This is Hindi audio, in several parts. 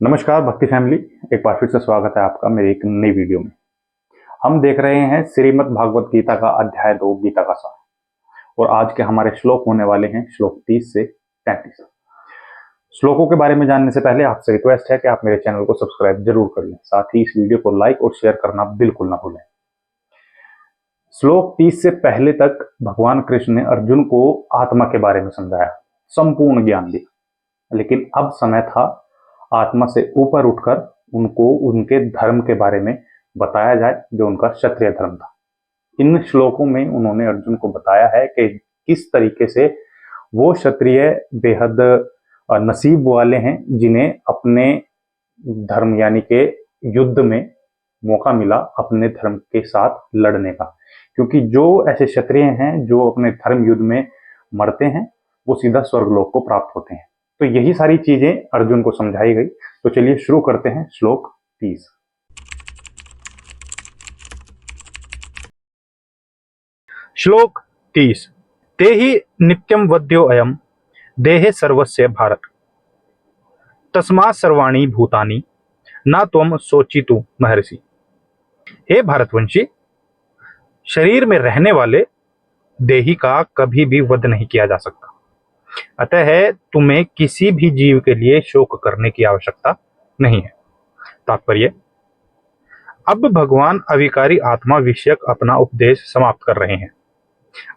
नमस्कार भक्ति फैमिली, एक बार फिर से स्वागत है आपका मेरी एक नई वीडियो में। हम देख रहे हैं श्रीमद् भागवत गीता का अध्याय 2 गीता का सार, और आज के हमारे श्लोक होने वाले हैं श्लोक 30 से 33। श्लोकों के बारे में जानने से पहले आपसे रिक्वेस्ट है कि आप मेरे चैनल को सब्सक्राइब जरूर कर लें, साथ ही इस वीडियो को लाइक और शेयर करना बिल्कुल ना भूलें। श्लोक 30 से पहले तक भगवान कृष्ण ने अर्जुन को आत्मा के बारे में समझाया, संपूर्ण ज्ञान दिया, लेकिन अब समय था आत्मा से ऊपर उठकर उनको उनके धर्म के बारे में बताया जाए, जो उनका क्षत्रिय धर्म था। इन श्लोकों में उन्होंने अर्जुन को बताया है कि किस तरीके से वो क्षत्रिय बेहद नसीब वाले हैं जिन्हें अपने धर्म यानी के युद्ध में मौका मिला अपने धर्म के साथ लड़ने का, क्योंकि जो ऐसे क्षत्रिय हैं जो अपने धर्म युद्ध में मरते हैं वो सीधा स्वर्गलोक को प्राप्त होते हैं। तो यही सारी चीजें अर्जुन को समझाई गई। तो चलिए शुरू करते हैं श्लोक 30। श्लोक 30। ते ही नित्यं वद्यो अयम देहे सर्वस्य भारत तस्मात् सर्वाणि भूतानि न त्वं शोचितु महर्षि। हे भारतवंशी, शरीर में रहने वाले देही का कभी भी वध नहीं किया जा सकता, अतः तुम्हें किसी भी जीव के लिए शोक करने की आवश्यकता नहीं है। तात्पर्य, अब भगवान अविकारी आत्मा विषयक अपना उपदेश समाप्त कर रहे हैं।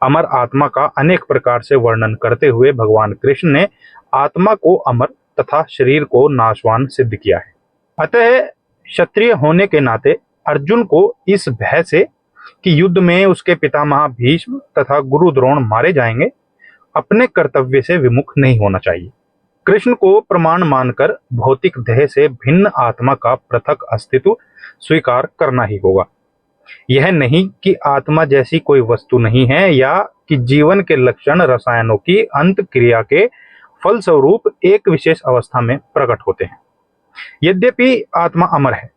अमर आत्मा का अनेक प्रकार से वर्णन करते हुए भगवान कृष्ण ने आत्मा को अमर तथा शरीर को नाशवान सिद्ध किया है। अतः क्षत्रिय होने के नाते अर्जुन को इस भय से कि युद्ध में उसके पितामह भीष्म तथा गुरु द्रोण मारे जाएंगे, अपने कर्तव्य से विमुख नहीं होना चाहिए। कृष्ण को प्रमाण मानकर भौतिक देह से भिन्न आत्मा का पृथक अस्तित्व स्वीकार करना ही होगा। यह नहीं कि आत्मा जैसी कोई वस्तु नहीं है या कि जीवन के लक्षण रसायनों की अंत क्रिया के फलस्वरूप एक विशेष अवस्था में प्रकट होते हैं। यद्यपि आत्मा अमर है,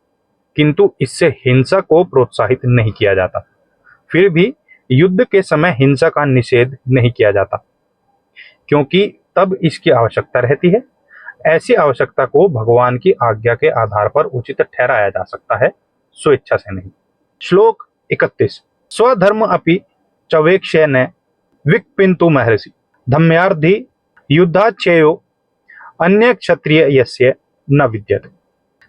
किंतु इससे हिंसा को प्रोत्साहित नहीं किया जाता। फिर भी युद्ध के समय हिंसा का निषेध नहीं किया जाता, क्योंकि तब इसकी आवश्यकता रहती है। ऐसी आवश्यकता को भगवान की आज्ञा के आधार पर उचित ठहराया जा सकता है, स्वेच्छा से नहीं। श्लोक 31। स्वधर्म अपि चवेक्षेन विक्पिन्तु महर्षि धम्यार्धी युद्धाच्छेयो अन्य क्षत्रिय यस्य न विद्यते।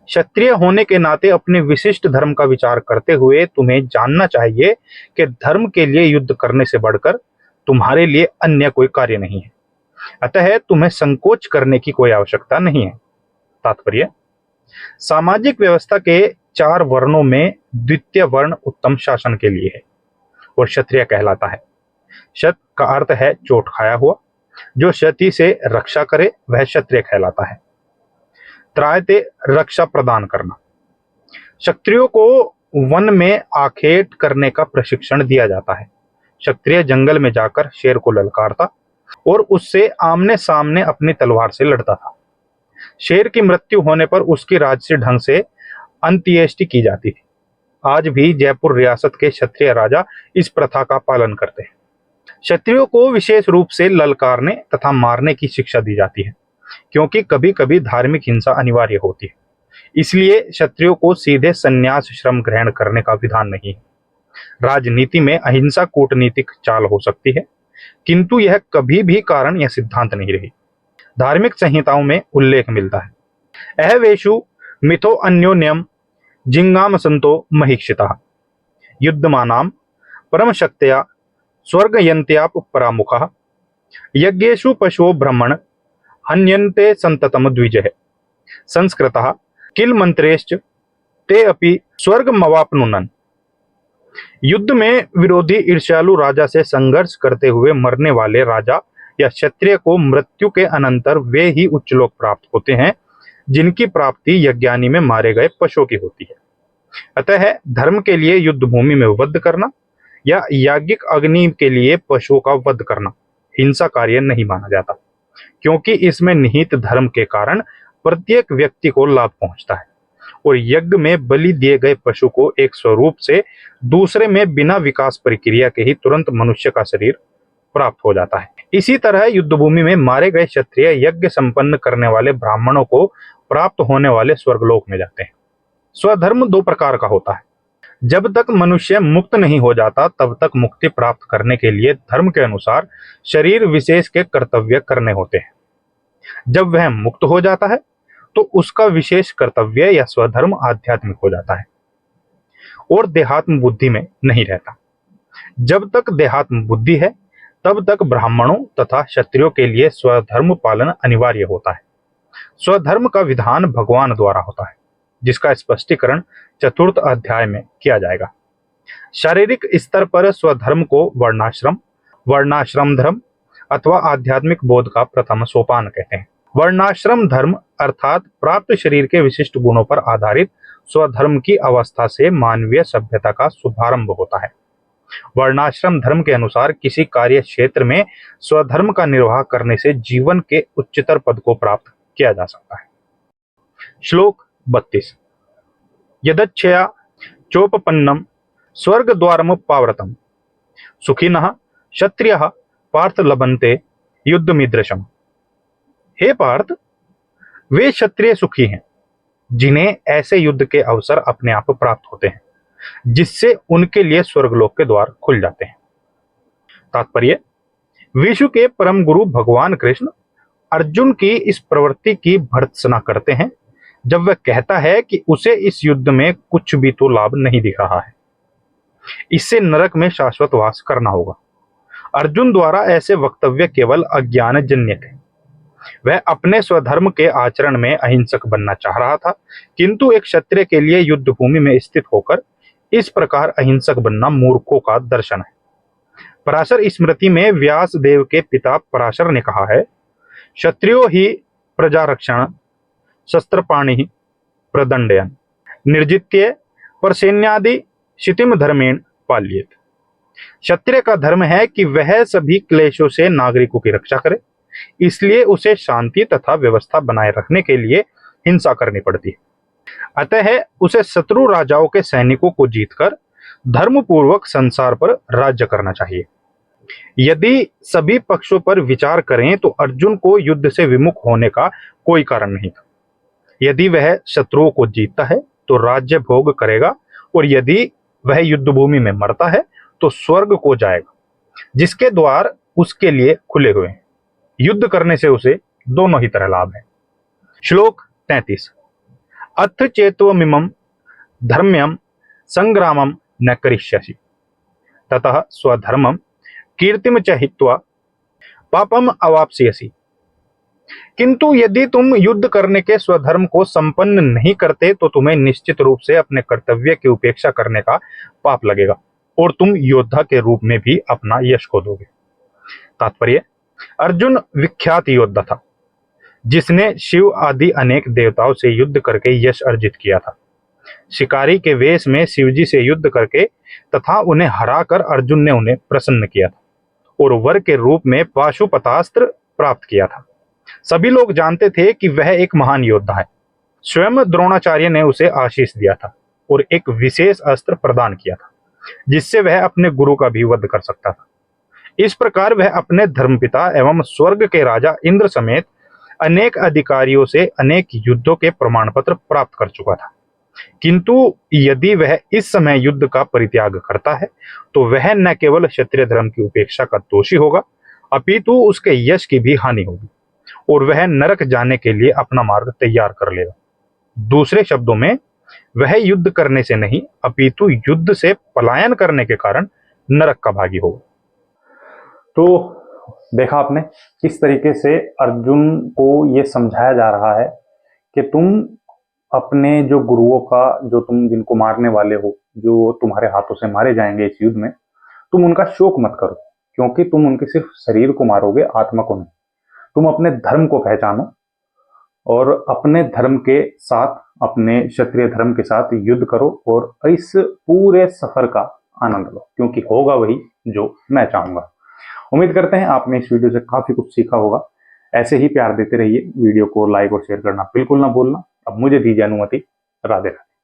क्षत्रिय होने के नाते अपने विशिष्ट धर्म का विचार करते हुए तुम्हें जानना चाहिए कि धर्म के लिए युद्ध करने से बढ़कर तुम्हारे लिए अन्य कोई कार्य नहीं है, अतः तुम्हें संकोच करने की कोई आवश्यकता नहीं है। तात्पर्य, सामाजिक व्यवस्था के 4 वर्णों में द्वितीय वर्ण उत्तम शासन के लिए है और क्षत्रिय कहलाता है। क्षत का अर्थ है चोट खाया हुआ, जो क्षति से रक्षा करे वह क्षत्रिय कहलाता है। त्रायते रक्षा प्रदान करना। क्षत्रियों को वन में आखेट करने का प्रशिक्षण दिया जाता है। क्षत्रिय जंगल में जाकर शेर को ललकारता और उससे आमने सामने अपनी तलवार से लड़ता था। शेर की मृत्यु होने पर उसकी राजसी ढंग से अंत्येष्टि की जाती थी। आज भी जयपुर रियासत के क्षत्रिय राजा इस प्रथा का पालन करते हैं। क्षत्रियों को विशेष रूप से ललकारने तथा मारने की शिक्षा दी जाती है, क्योंकि कभी कभी धार्मिक हिंसा अनिवार्य होती है। इसलिए क्षत्रियों को सीधे संन्यास श्रम ग्रहण करने का विधान नहीं है। राजनीति में अहिंसा कूटनीतिक चाल हो सकती है, किंतु यह कभी भी कारण या सिद्धांत नहीं रही। धार्मिक संहिताओं में उल्लेख मिलता है, अहवेशु मिथो अन्योन्यम जिंगाम संतो महिक्षिता युद्धमानाम परम शक्त्या स्वर्गयन्त्याप परामुखः यज्ञेषु पशुओ ब्रह्मण हन्यन्ते संततम द्विजः संस्कृतः किल मंत्रेश्च ते अपि स्वर्गमवाप्नुनन्। युद्ध में विरोधी ईर्ष्यालु राजा से संघर्ष करते हुए मरने वाले राजा या क्षत्रिय को मृत्यु के अनंतर वे ही उच्चलोक प्राप्त होते हैं जिनकी प्राप्ति यज्ञानी में मारे गए पशुओं की होती है। अतः धर्म के लिए युद्ध भूमि में वध करना या याज्ञिक अग्नि के लिए पशुओं का वध करना हिंसा कार्य नहीं माना जाता, क्योंकि इसमें निहित धर्म के कारण प्रत्येक व्यक्ति को लाभ पहुंचता है और यज्ञ में बलि दिए गए पशु को एक स्वरूप से दूसरे में बिना विकास प्रक्रिया के ही तुरंत मनुष्य का शरीर प्राप्त हो जाता है। इसी तरह युद्ध भूमि में मारे गए क्षत्रिय यज्ञ संपन्न करने वाले ब्राह्मणों को प्राप्त होने वाले स्वर्गलोक में जाते हैं। स्वधर्म दो प्रकार का होता है। जब तक मनुष्य मुक्त नहीं हो जाता तब तक मुक्ति प्राप्त करने के लिए धर्म के अनुसार शरीर विशेष के कर्तव्य करने होते हैं। जब वह मुक्त हो जाता है तो उसका विशेष कर्तव्य या स्वधर्म आध्यात्मिक हो जाता है और देहात्म बुद्धि में नहीं रहता। जब तक देहात्म बुद्धि है तब तक ब्राह्मणों तथा क्षत्रियों के लिए स्वधर्म पालन अनिवार्य होता है। स्वधर्म का विधान भगवान द्वारा होता है, जिसका स्पष्टीकरण चतुर्थ अध्याय में किया जाएगा। शारीरिक स्तर पर स्वधर्म को वर्णाश्रम, वर्णाश्रम धर्म अथवा आध्यात्मिक बोध का प्रथम सोपान कहते हैं। वर्णाश्रम धर्म अर्थात प्राप्त शरीर के विशिष्ट गुणों पर आधारित स्वधर्म की अवस्था से मानवीय सभ्यता का शुभारंभ होता है। वर्णाश्रम धर्म के अनुसार किसी कार्य क्षेत्र में स्वधर्म का निर्वाह करने से जीवन के उच्चतर पद को प्राप्त किया जा सकता है। श्लोक 32। यदच्छया चोपपन्नम स्वर्ग द्वारम पाव्रतम सुखिनः क्षत्रियः पार्थ लभन्ते युद्धमीदृशम। हे पार्थ, वे क्षत्रिय सुखी हैं जिन्हें ऐसे युद्ध के अवसर अपने आप प्राप्त होते हैं जिससे उनके लिए स्वर्गलोक के द्वार खुल जाते हैं। तात्पर्य, विश्व के परम गुरु भगवान कृष्ण अर्जुन की इस प्रवृत्ति की भर्त्सना करते हैं जब वह कहता है कि उसे इस युद्ध में कुछ भी तो लाभ नहीं दिख रहा है, इससे नरक में शाश्वत वास करना होगा। अर्जुन द्वारा ऐसे वक्तव्य केवल अज्ञान जन्य थे। वह अपने स्वधर्म के आचरण में अहिंसक बनना चाह रहा था, किंतु एक क्षत्रिय के लिए युद्ध भूमि में स्थित होकर इस प्रकार अहिंसक बनना मूर्खों का दर्शन है। पराशर स्मृति में व्यास देव के पिता पराशर ने कहा है, क्षत्रियो ही प्रजारक्षण शस्त्रपाणि प्रदंडयन् निर्जित्य परसैन्यादि क्षितिम धर्मेण पाल्येत। क्षत्रिय का धर्म है कि वह सभी क्लेशों से नागरिकों की रक्षा करे, इसलिए उसे शांति तथा व्यवस्था बनाए रखने के लिए हिंसा करनी पड़ती है। अतः उसे शत्रु राजाओं के सैनिकों को जीतकर धर्मपूर्वक संसार पर राज्य करना चाहिए। यदि सभी पक्षों पर विचार करें तो अर्जुन को युद्ध से विमुख होने का कोई कारण नहीं था। यदि वह शत्रुओं को जीतता है तो राज्य भोग करेगा, और यदि वह युद्ध भूमि में मरता है तो स्वर्ग को जाएगा, जिसके द्वार उसके लिए खुले हुए हैं। युद्ध करने से उसे दोनों ही तरह लाभ है। श्लोक 33। अथ चेत्वमिमं धर्म्यं संग्रामं न करिष्यसि ततः स्वधर्मं कीर्तिम च हित्वा पापम अवाप्स्यसि। किंतु यदि तुम युद्ध करने के स्वधर्म को संपन्न नहीं करते तो तुम्हें निश्चित रूप से अपने कर्तव्य की उपेक्षा करने का पाप लगेगा और तुम योद्धा के रूप में भी अपना यश खो दोगे। तात्पर्य, अर्जुन विख्यात योद्धा था जिसने शिव आदि अनेक देवताओं से युद्ध करके यश अर्जित किया था। शिकारी के वेश में शिवजी से युद्ध करके तथा उन्हें हराकर अर्जुन ने उन्हें प्रसन्न किया था और वर के रूप में पाशुपतास्त्र प्राप्त किया था। सभी लोग जानते थे कि वह एक महान योद्धा है। स्वयं द्रोणाचार्य ने उसे आशीष दिया था और एक विशेष अस्त्र प्रदान किया था जिससे वह अपने गुरु का भी वध कर सकता था। इस प्रकार वह अपने धर्मपिता एवं स्वर्ग के राजा इंद्र समेत अनेक अधिकारियों से अनेक युद्धों के प्रमाण पत्र प्राप्त कर चुका था। किंतु यदि वह इस समय युद्ध का परित्याग करता है तो वह न केवल क्षत्रिय धर्म की उपेक्षा का दोषी होगा, अपितु उसके यश की भी हानि होगी और वह नरक जाने के लिए अपना मार्ग तैयार कर लेगा। दूसरे शब्दों में, वह युद्ध करने से नहीं अपितु युद्ध से पलायन करने के कारण नरक का भागी होगा। तो देखा आपने किस तरीके से अर्जुन को ये समझाया जा रहा है कि तुम अपने जो गुरुओं का, जो तुम जिनको मारने वाले हो, जो तुम्हारे हाथों से मारे जाएंगे इस युद्ध में, तुम उनका शोक मत करो, क्योंकि तुम उनके सिर्फ शरीर को मारोगे, आत्मा को नहीं। तुम अपने धर्म को पहचानो और अपने धर्म के साथ, अपने क्षत्रिय धर्म के साथ युद्ध करो और इस पूरे सफर का आनंद लो, क्योंकि होगा वही जो मैं चाहूंगा। उम्मीद करते हैं आपने इस वीडियो से काफी कुछ सीखा होगा। ऐसे ही प्यार देते रहिए। वीडियो को लाइक और शेयर करना बिल्कुल ना भूलना। अब मुझे दीजिए अनुमति। राधे राधे।